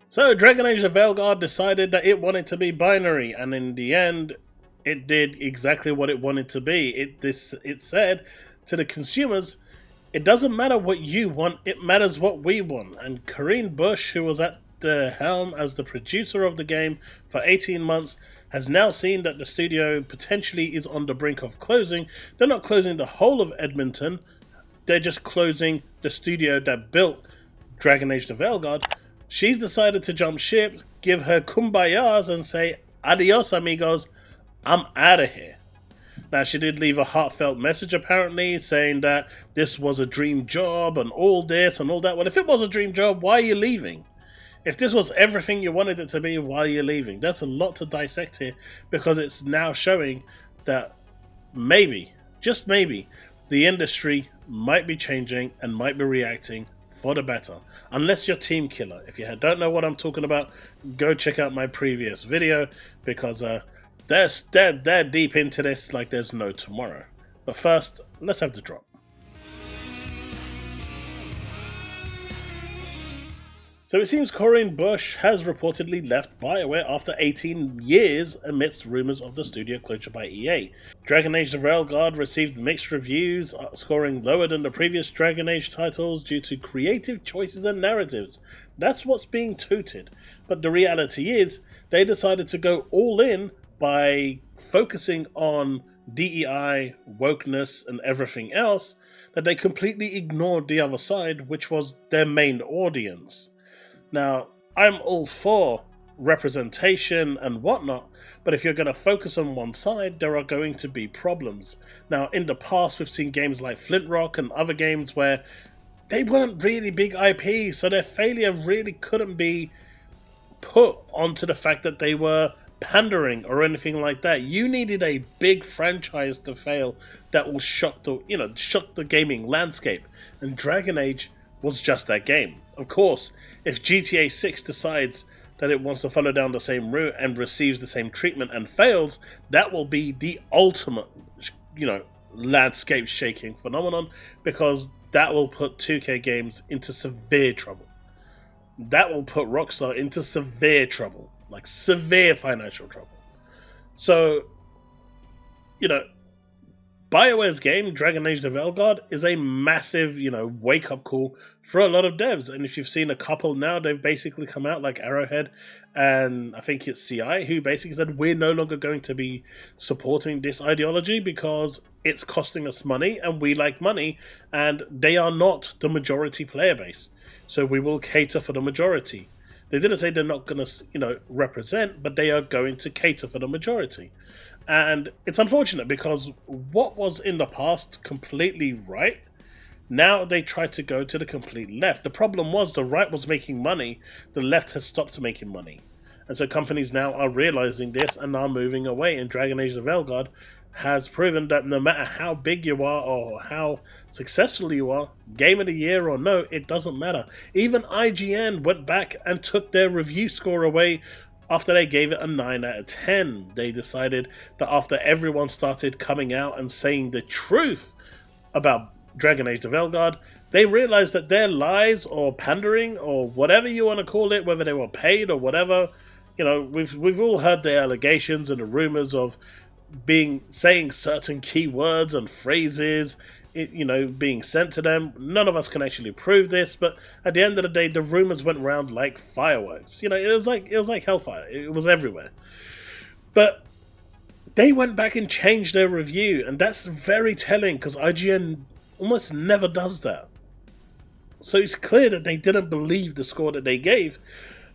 So Dragon Age Veilguard decided that it wanted to be binary, and in the end, it did exactly what it wanted to be. It said to the consumers, it doesn't matter what you want, it matters what we want. And Corinne Bush, who was at the helm as the producer of the game for 18 months, has now seen that the studio potentially is on the brink of closing. They're not closing the whole of Edmonton, they're just closing the studio that built Dragon Age Veilguard. She's decided to jump ship, give her kumbayas and say, adios amigos, I'm out of here. Now, she did leave a heartfelt message apparently saying that this was a dream job and all this and all that. Well, if it was a dream job, why are you leaving? If this was everything you wanted it to be, why are you leaving? That's a lot to dissect here, because it's now showing that maybe, just maybe, the industry might be changing and might be reacting for the better. Unless you're Team Killer. If you don't know what I'm talking about, go check out my previous video, because they're deep into this like there's no tomorrow. But first, let's have the drop. So it seems Corinne Bush has reportedly left BioWare after 18 years amidst rumours of the studio closure by EA. Dragon Age Veilguard received mixed reviews, scoring lower than the previous Dragon Age titles due to creative choices and narratives. That's what's being touted. But the reality is, they decided to go all in by focusing on DEI, wokeness, and everything else, that they completely ignored the other side, which was their main audience. Now, I'm all for representation and whatnot, but if you're going to focus on one side, there are going to be problems. Now, in the past, we've seen games like Flint Rock and other games where they weren't really big IPs, so their failure really couldn't be put onto the fact that they were pandering or anything like that. You needed a big franchise to fail that will shock the gaming landscape, and Dragon Age was just that game. Of course, if GTA 6 decides that it wants to follow down the same route and receives the same treatment and fails, that will be the ultimate, landscape shaking phenomenon, because that will put 2K Games into severe trouble. That will put Rockstar into severe trouble, like severe financial trouble. So, BioWare's game, Dragon Age Veilguard, is a massive, wake-up call for a lot of devs. And if you've seen a couple now, they've basically come out, like Arrowhead, and I think it's CI, who basically said, we're no longer going to be supporting this ideology because it's costing us money, and we like money, and they are not the majority player base. So we will cater for the majority. They didn't say they're not going to, represent, but they are going to cater for the majority. And it's unfortunate, because what was in the past completely right, now they try to go to the complete left. The problem was the right was making money, the left has stopped making money. And so companies now are realizing this and are moving away. And Dragon Age Veilguard has proven that no matter how big you are or how successful you are, Game of the Year or no, it doesn't matter. Even IGN went back and took their review score away after they gave it a 9 out of 10. They decided that after everyone started coming out and saying the truth about Dragon Age Veilguard, they realized that their lies or pandering or whatever you want to call it, whether they were paid or whatever, we've all heard the allegations and the rumors of saying certain keywords and phrases, being sent to them. None of us can actually prove this, but at the end of the day, the rumors went around like fireworks. It was like hellfire. It was everywhere. But they went back and changed their review, and that's very telling, because IGN almost never does that. So it's clear that they didn't believe the score that they gave,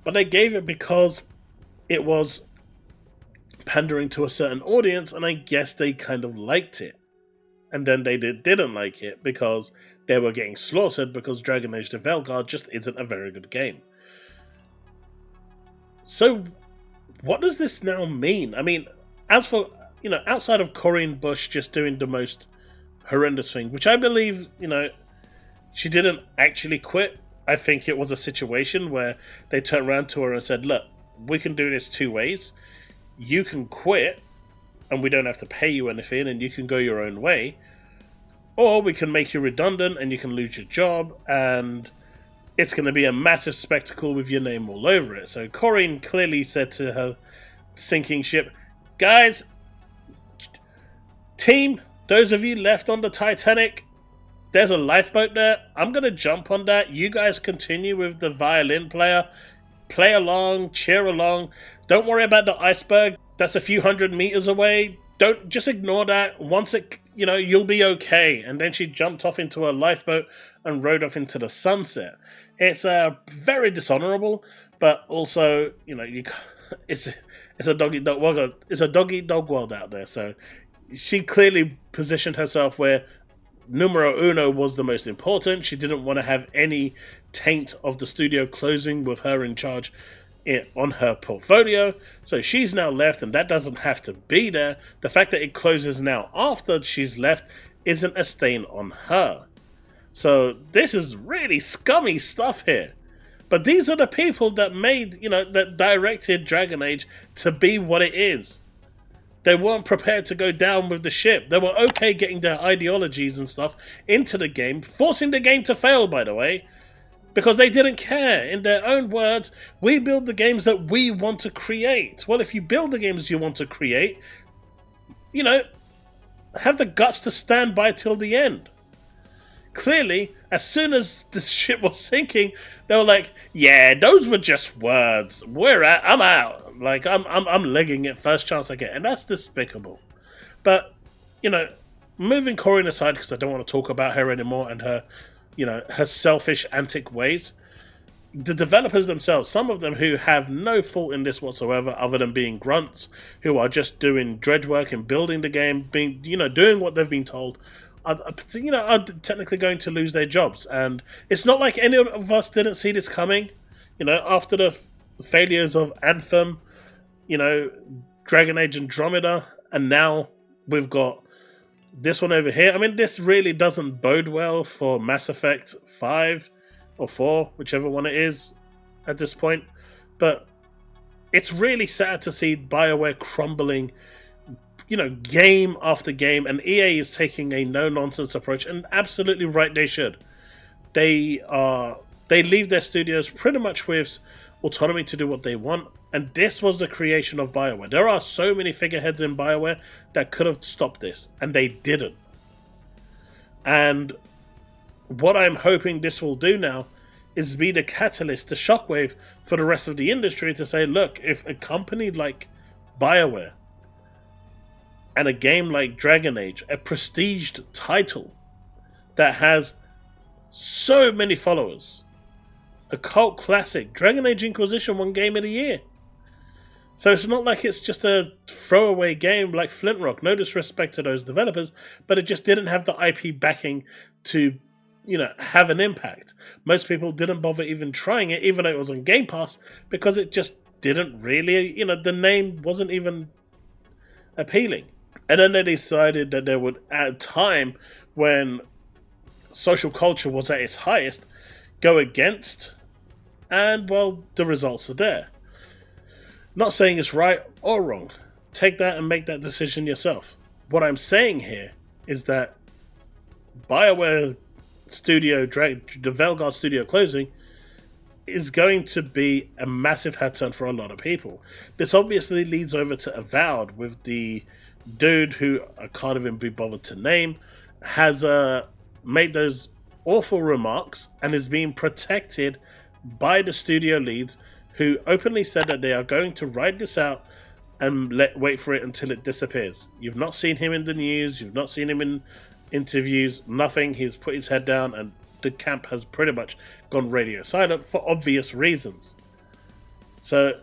but they gave it because it was pandering to a certain audience, and I guess they kind of liked it. And then they didn't like it because they were getting slaughtered, because Dragon Age Veilguard just isn't a very good game. So, what does this now mean? I mean, as for, outside of Corinne Bush just doing the most horrendous thing, which I believe, she didn't actually quit. I think it was a situation where they turned around to her and said, look, we can do this two ways. You can quit, and we don't have to pay you anything, and you can go your own way. Or we can make you redundant, and you can lose your job, and it's going to be a massive spectacle with your name all over it. So Corinne clearly said to her sinking ship, guys, team, those of you left on the Titanic, there's a lifeboat there. I'm going to jump on that. You guys continue with the violin player. Play along, cheer along. Don't worry about the iceberg. That's a few hundred meters away. Don't just ignore that. Once it, you'll be okay. And then she jumped off into a lifeboat and rode off into the sunset. It's very dishonorable, but also, it's a dog eat dog world. It's a dog eat dog world out there. So she clearly positioned herself where numero uno was the most important. She didn't want to have any taint of the studio closing with her in charge on her portfolio. So she's now left, and that doesn't have to be there. The fact that it closes now after she's left isn't a stain on her. So this is really scummy stuff here. But these are the people that made, that directed Dragon Age to be what it is. They weren't prepared to go down with the ship. They were okay getting their ideologies and stuff into the game, forcing the game to fail, by the way, because they didn't care. In their own words, we build the games that we want to create. Well, if you build the games you want to create, have the guts to stand by till the end. Clearly, as soon as the ship was sinking, they were like, yeah, those were just words. I'm out. Like, I'm legging it first chance I get. And that's despicable. But, moving Corinne aside, because I don't want to talk about her anymore and her, her selfish, antic ways. The developers themselves, some of them who have no fault in this whatsoever, other than being grunts, who are just doing dredge work and building the game, doing what they've been told, are technically going to lose their jobs. And it's not like any of us didn't see this coming. After the failures of Anthem, Dragon Age Andromeda, and now we've got this one over here. I mean, this really doesn't bode well for Mass Effect 5 or 4, whichever one it is at this point. But it's really sad to see BioWare crumbling, game after game, and EA is taking a no-nonsense approach, and absolutely right they should. They leave their studios pretty much with autonomy to do what they want, and this was the creation of BioWare. There are so many figureheads in BioWare that could have stopped this, and they didn't. And what I'm hoping this will do now is be the catalyst, the shockwave for the rest of the industry to say, look, if a company like BioWare and a game like Dragon Age, a prestiged title that has so many followers, a cult classic, Dragon Age Inquisition won Game of the Year. So it's not like it's just a throwaway game like Flint Rock. No disrespect to those developers, but it just didn't have the IP backing to, have an impact. Most people didn't bother even trying it, even though it was on Game Pass, because it just didn't really, the name wasn't even appealing. And then they decided that they would, at a time when social culture was at its highest, go against, and, well, the results are there. Not saying it's right or wrong. Take that and make that decision yourself. What I'm saying here is that BioWare Studio, the Veilguard Studio closing, is going to be a massive head turn for a lot of people. This obviously leads over to Avowed with the dude who I can't even be bothered to name, has made those awful remarks and is being protected by the studio leads, who openly said that they are going to ride this out and wait for it until it disappears. You've not seen him in the news, you've not seen him in interviews, nothing. He's put his head down and the camp has pretty much gone radio silent for obvious reasons. So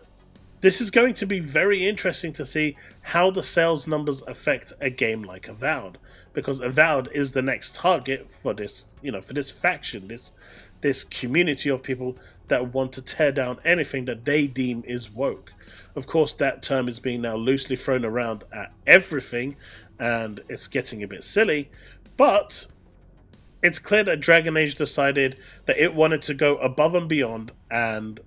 this is going to be very interesting to see how the sales numbers affect a game like Avowed, because Avowed is the next target for this, for this faction, this community of people that want to tear down anything that they deem is woke. Of course, that term is being now loosely thrown around at everything, and it's getting a bit silly, but it's clear that Dragon Age decided that it wanted to go above and beyond and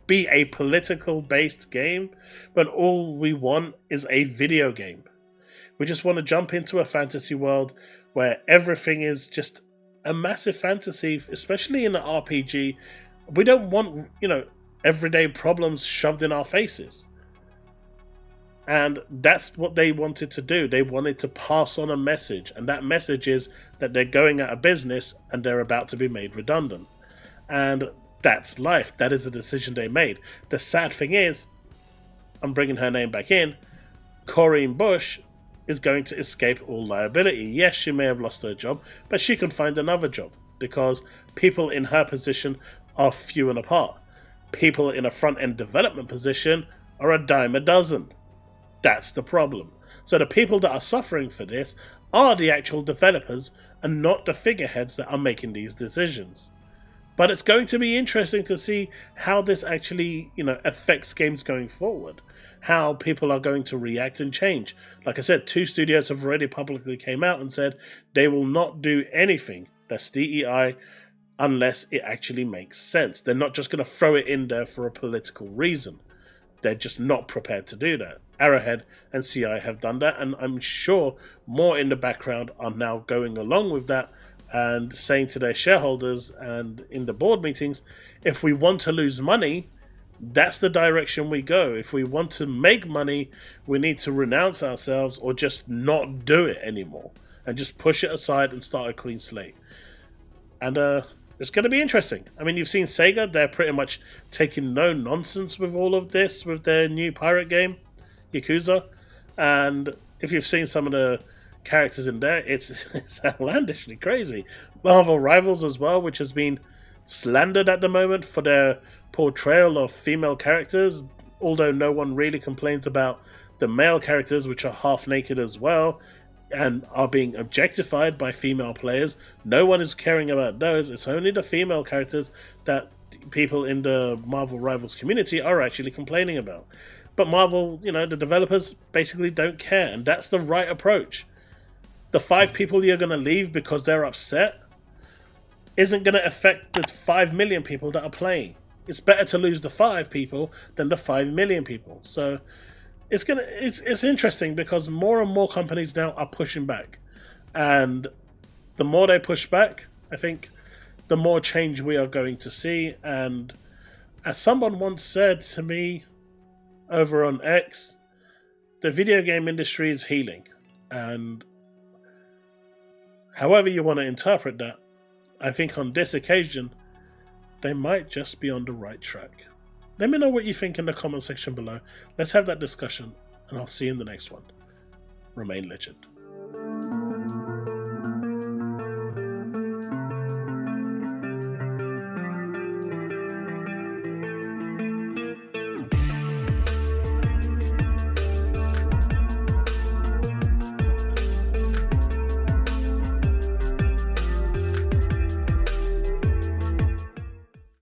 be a political-based game, when all we want is a video game. We just want to jump into a fantasy world where everything is just a massive fantasy, especially in an RPG. We don't want, everyday problems shoved in our faces. And that's what they wanted to do. They wanted to pass on a message. And that message is that they're going out of business and they're about to be made redundant. And that's life. That is a decision they made. The sad thing is, I'm bringing her name back in, Corinne Bush is going to escape all liability. Yes, she may have lost her job, but she can find another job because people in her position are few and apart. People in a front-end development position are a dime a dozen. That's the problem. So the people that are suffering for this are the actual developers and not the figureheads that are making these decisions. But it's going to be interesting to see how this actually, affects games going forward. How people are going to react and change. Like I said, 2 studios have already publicly came out and said they will not do anything that's DEI unless it actually makes sense. They're not just going to throw it in there for a political reason. They're just not prepared to do that. Arrowhead and CI have done that, and I'm sure more in the background are now going along with that and saying to their shareholders and in the board meetings, if we want to lose money, that's the direction we go. If we want to make money, we need to renounce ourselves or just not do it anymore and just push it aside and start a clean slate. And it's going to be interesting. I mean, you've seen Sega. They're pretty much taking no nonsense with all of this with their new pirate game, Yakuza. And if you've seen some of the characters in there, it's outlandishly crazy. Marvel Rivals as well, which has been slandered at the moment for their portrayal of female characters, although no one really complains about the male characters, which are half naked as well and are being objectified by female players. No one is caring about those. It's only the female characters that people in the Marvel Rivals community are actually complaining about. But Marvel, the developers basically don't care, and that's the right approach. The 5 people you're going to leave because they're upset isn't going to affect the 5 million people that are playing. It's better to lose the 5 people than the 5 million people. So it's interesting because more and more companies now are pushing back. And the more they push back, I think the more change we are going to see. And as someone once said to me over on X, the video game industry is healing. And however you want to interpret that, I think on this occasion, they might just be on the right track. Let me know what you think in the comment section below. Let's have that discussion, and I'll see you in the next one. Remain legend.